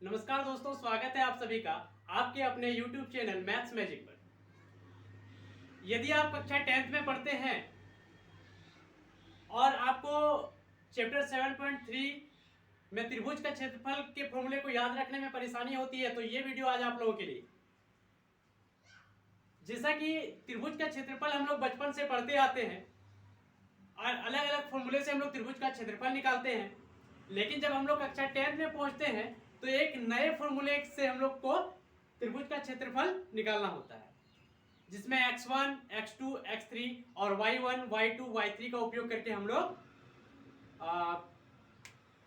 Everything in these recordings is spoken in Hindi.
नमस्कार दोस्तों, स्वागत है आप सभी का आपके अपने YouTube चैनल मैथ्स मैजिक पर। यदि आप कक्षा 10th में पढ़ते हैं और आपको चैप्टर 7.3 में त्रिभुज का क्षेत्रफल के फॉर्मूले को याद रखने में परेशानी होती है तो ये वीडियो आज आप लोगों के लिए। जैसा कि त्रिभुज का क्षेत्रफल हम लोग बचपन से पढ़ते आते हैं और अलग अलग फॉर्मूले से हम लोग त्रिभुज का क्षेत्रफल निकालते हैं, लेकिन जब हम लोग कक्षा 10th में पहुंचते हैं तो एक नए फॉर्मूले से हम लोग को त्रिभुज का क्षेत्रफल निकालना होता है, जिसमें x1, x2, x3 और y1, y2, y3 का उपयोग करके हम लोग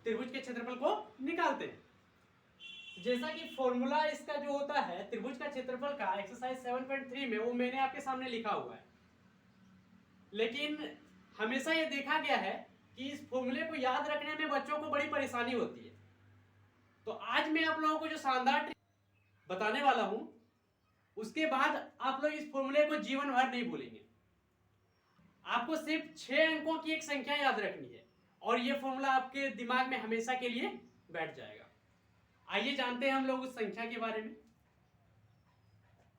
त्रिभुज के क्षेत्रफल को निकालते हैं। जैसा कि फॉर्मूला इसका जो होता है त्रिभुज का क्षेत्रफल का एक्सरसाइज 7.3 में, वो मैंने आपके सामने लिखा हुआ है, लेकिन हमेशा ये देखा गया है कि इस फॉर्मूले को याद रखने में बच्चों को बड़ी परेशानी होती है। तो आज मैं आप लोगों को जो शानदार ट्रिक बताने वाला हूं, उसके बाद आप लोग इस फॉर्मूले को जीवन भर नहीं भूलेंगे। आपको सिर्फ 6 अंकों की एक संख्या याद रखनी है और यह फॉर्मूला आपके दिमाग में हमेशा के लिए बैठ जाएगा। आइए जानते हैं हम लोग उस संख्या के बारे में।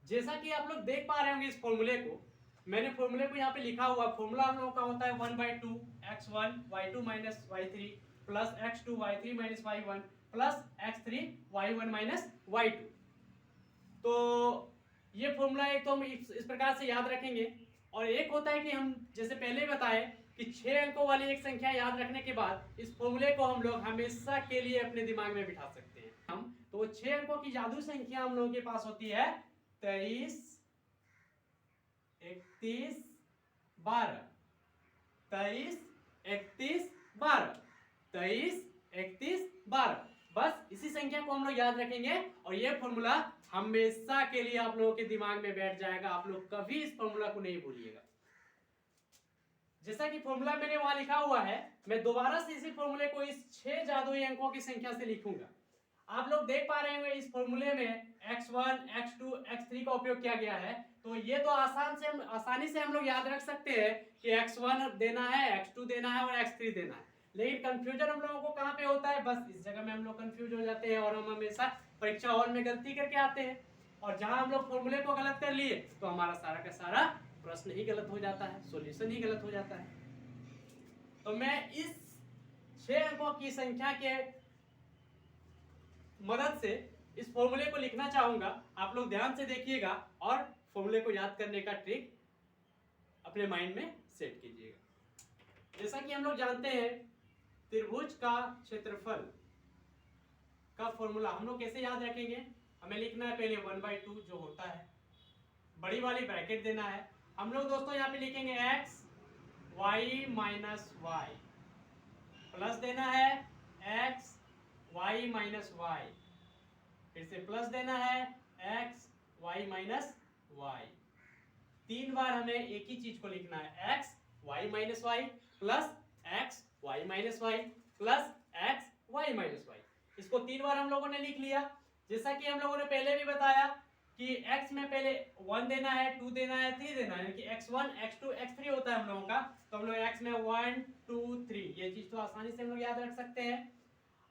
जैसा कि आप लोग देख पा रहे होंगे इस फॉर्मूले को, मैंने फॉर्मूले को यहाँ पे लिखा हुआ। फॉर्मूला हम लोगों का होता है 1/2 x1 y2 minus y3 plus x2 y3 minus y1 plus x3 y1 minus y2। तो ये फॉर्मूला एक तो हम इस प्रकार से याद रखेंगे, और एक होता है कि हम जैसे पहले बताए कि 6 अंकों वाली एक संख्या याद रखने के बाद इस फॉर्मूले को हम लोग हमेशा के लिए अपने दिमाग में बिठा सकते हैं। हम तो 6 अंकों की जादू संख्या हम लोगों के पास होती है 23, 31, 12। 23, 31, 12, 23, 31, 12। बस इसी संख्या को हम लोग याद रखेंगे और ये फॉर्मूला हमेशा के लिए आप लोगों के दिमाग में बैठ जाएगा। आप लोग कभी इस फॉर्मूला को नहीं भूलिएगा। जैसा कि फॉर्मूला मैंने वहां लिखा हुआ है, मैं दोबारा से इसी फॉर्मूले को इस 6 जादुई अंकों की संख्या से लिखूंगा। आप लोग देख पा रहे होंगे इस फॉर्मूले में x1, x2, x3 का उपयोग किया गया है। तो ये तो आसानी से हम लोग याद रख सकते हैं कि x1 देना है, x2 देना है और x3 देना है। लेकिन कंफ्यूजन हम लोगों को कहाँ पे होता है? बस इस जगह में हम लोग कंफ्यूज हो जाते हैं और हम हमेशा परीक्षा हॉल में गलती करके आते हैं, और जहां हम लोग फॉर्मूले को गलत कर लिए तो हमारा सारा का सारा प्रश्न ही गलत हो जाता है, सॉल्यूशन ही गलत हो जाता है। तो मैं इस 6 अंकों की संख्या के मदद से इस फॉर्मूले को लिखना चाहूंगा। आप लोग ध्यान से देखिएगा और फॉर्मूले को याद करने का ट्रिक अपने माइंड में सेट कीजिएगा। जैसा कि हम लोग जानते हैं त्रिभुज का क्षेत्रफल का फॉर्मूला हम लोग कैसे याद रखेंगे? हमें लिखना है पहले 1/2 जो होता है, बड़ी वाली ब्रैकेट देना है। हम लोग दोस्तों यहाँ पे लिखेंगे x y minus y, plus देना है x y माइनस y, फिर से प्लस देना है x y माइनस y। 3 बार हमें एक ही चीज को लिखना है, x y minus y plus x y minus y plus x y minus y। इसको 3 बार हम लोगों ने लिख लिया। जैसा कि हम लोगों ने पहले भी बताया कि x में पहले 1 देना है, 2 देना है, 3 देना है, यानी कि x1, x2, x3 होता है हम लोगों का। तो हम लोग x में 1, 2, 3 ये चीज तो आसानी से हम लोग याद रख सकते हैं।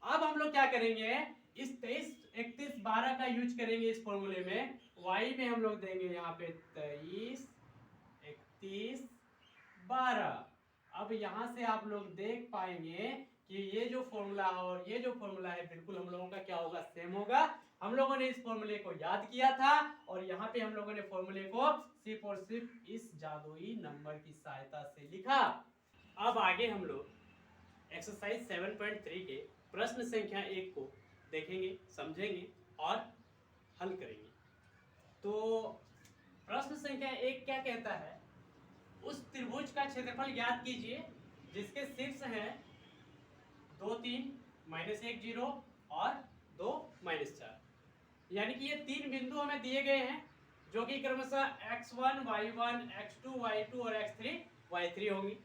अब हम लोग क्या करेंगे, इस 23, 31, 12 का यूज करेंगे इस फॉर्मूले में। y में हम लोग देंगे यहाँ पे 23, 31, 12। अब यहाँ से आप लोग देख पाएंगे कि ये जो फॉर्मूला और ये जो फॉर्मूला है बिल्कुल हम लोगों का क्या होगा, सेम होगा। हम लोगों ने इस फॉर्मूले को याद किया था और यहाँ पे हम लोगों ने फॉर्मूले को सिर्फ और सिर्फ इस जादुई नंबर की सहायता से लिखा। अब आगे हम लोग एक्सरसाइज 7.3 के प्रश्न संख्या 1 को देखेंगे, समझेंगे और हल करेंगे। तो प्रश्न संख्या 1 क्या कहता है? उस त्रिभुज का क्षेत्रफल ज्ञात कीजिए जिसके शीर्ष हैं 2, 3, -1, 0 और 2, -4। यानी कि ये 3 बिंदु हमें दिए गए हैं जो कि क्रमशः x1, y1, x2, y2 और x3, y3 होंगी।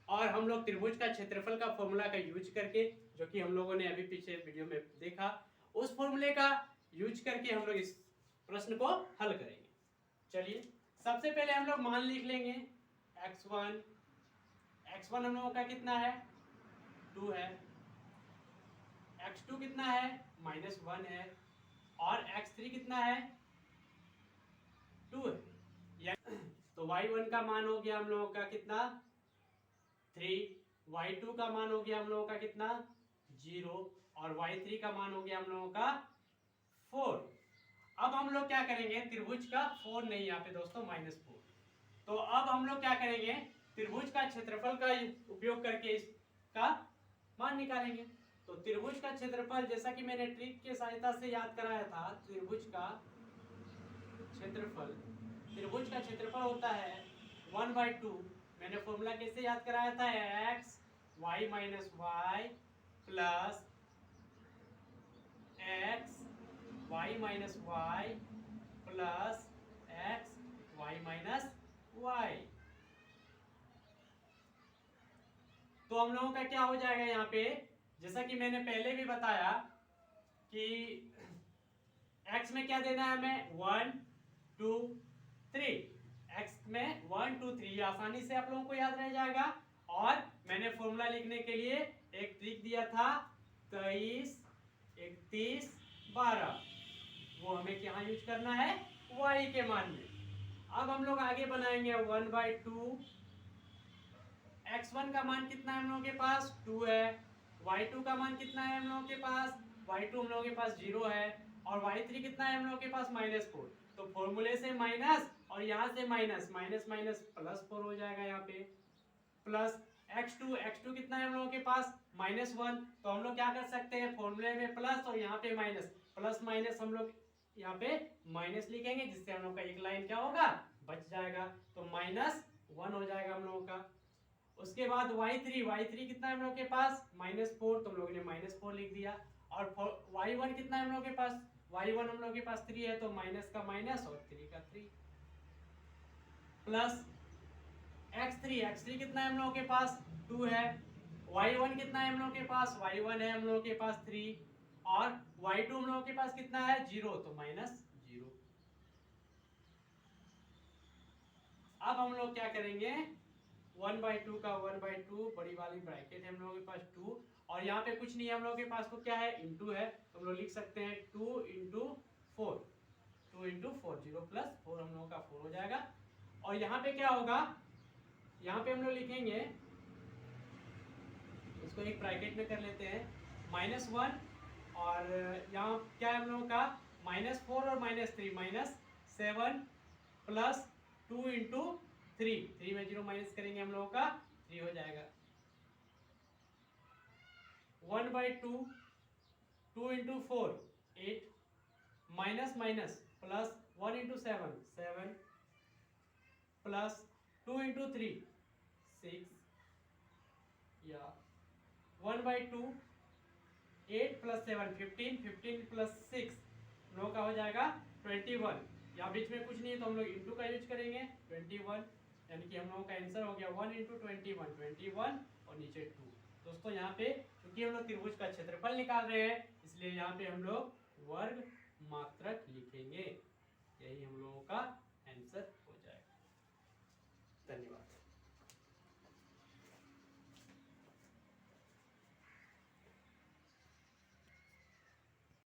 और हम लोग त्रिभुज का क्षेत्रफल का फॉर्मूला का यूज करके, जो कि हम लोगों ने अभी पीछे वीडियो में देखा, उस फॉर्मूले का यूज करके हम लोग इस प्रश्न को हल करेंगे। चलिए सबसे पहले हम लोग मान लिख लेंगे x1 हम लोगों का कितना है, 2 है। x2 कितना है, -1 1 है और x3 कितना है 2 है। तो y1 का मान हो गया हम लोगों का कितना 3, y2 का मान हो गया हम लोगों का कितना 0 और y3 का मान हो गया हम लोगों का 4। अब हम लोग क्या करेंगे त्रिभुज का 4 नहीं यहाँ पे दोस्तों -4। तो अब हम लोग क्या करेंगे त्रिभुज का क्षेत्रफल का उपयोग करके इसका मान निकालेंगे। तो त्रिभुज का क्षेत्रफल जैसा कि मैंने ट्रिक की सहायता से याद कराया था, त्रिभुज का क्षेत्रफल होता है 1/2। मैंने फॉर्मूला कैसे याद कराया था x y minus y plus x y minus y plus x y minus y. तो हम लोगों का क्या हो जाएगा यहाँ पे जैसा कि मैंने पहले भी बताया कि x में क्या देना है हमें 1 2 3। x में 1 2 3 आसानी से आप लोगों को याद रह जाएगा। और मैंने फॉर्मूला लिखने के लिए एक ट्रिक दिया था 23 31 12, वो हमें यहाँ यूज करना है y के मान में। अब हम लोग आगे बनाएंगे 1/2। x1 का मान कितना है हम लोगों के पास 2 है, y2 का मान कितना है हम लोगों के पास y2 हम लोगों के पास 0 है और y3 कितना है हम लोगों के पास -4। तो फॉर्मूले से माइनस और यहाँ से माइनस माइनस माइनस +4 हो जाएगा यहाँ पे प्लस x2 कितना है हम लोगों के पास -1। तो हम लोग क्या कर सकते हैं फॉर्मूले में प्लस और यहाँ पे माइनस, प्लस माइनस हम लोग यहाँ पे माइनस लिखेंगे जिससे हम लोग का एक लाइन क्या होगा बच जाएगा। तो -1 हो जाएगा हम लोगों का। उसके बाद y3 कितना है हम लोग के पास -4, तो हम लोगों ने -4 लिख दिया। और y1 कितना है हम लोग के पास y1 हम लोग के पास 3 है, तो माइनस का माइनस और 3 का 3 प्लस x3 कितना है हम लोगों के पास 2 है, y1 कितना है हम लोगों के पास y1 है हम लोगों के पास 3 और y2 हम लोगों के पास कितना है 0, तो -0। अब हम लोग क्या करेंगे 1/2 का 1/2 बड़ी वाली ब्रैकेट है हम लोगों के पास 2 और यहाँ पे कुछ नहीं है हम लोगों के पास, तो क्या है इनटू है, तो हम लोग लिख सकते हैं 2 × 4 0 प्लस 4 हम लोगों का 4 हो जाएगा। और यहाँ पे क्या होगा यहाँ पे हम लोग लिखेंगे इसको एक ब्रैकेट में कर लेते हैं -1 और यहाँ क्या है हम लोगों का -4 और -3 -7 प्लस 2 × 3 में 0 माइनस करेंगे हम लोगों का 3 हो जाएगा। 1/2 2 × 4 8 माइनस माइनस प्लस 1 × 7 7 प्लस 2 × 3 6 या 1/2 8 + 7 15 15 + 6 हम लोगों का हो जाएगा 21। यहाँ बीच में कुछ नहीं है तो हम लोग इंटू का यूज करेंगे 21, यानी कि हम लोगों का आंसर हो गया 1 × 21 और नीचे 2। दोस्तों यहाँ पे क्योंकि हम लोग त्रिभुज का क्षेत्रफल निकाल रहे हैं इसलिए यहाँ पे हम लोग वर्ग मात्रक लिखेंगे। यही हम लोगों का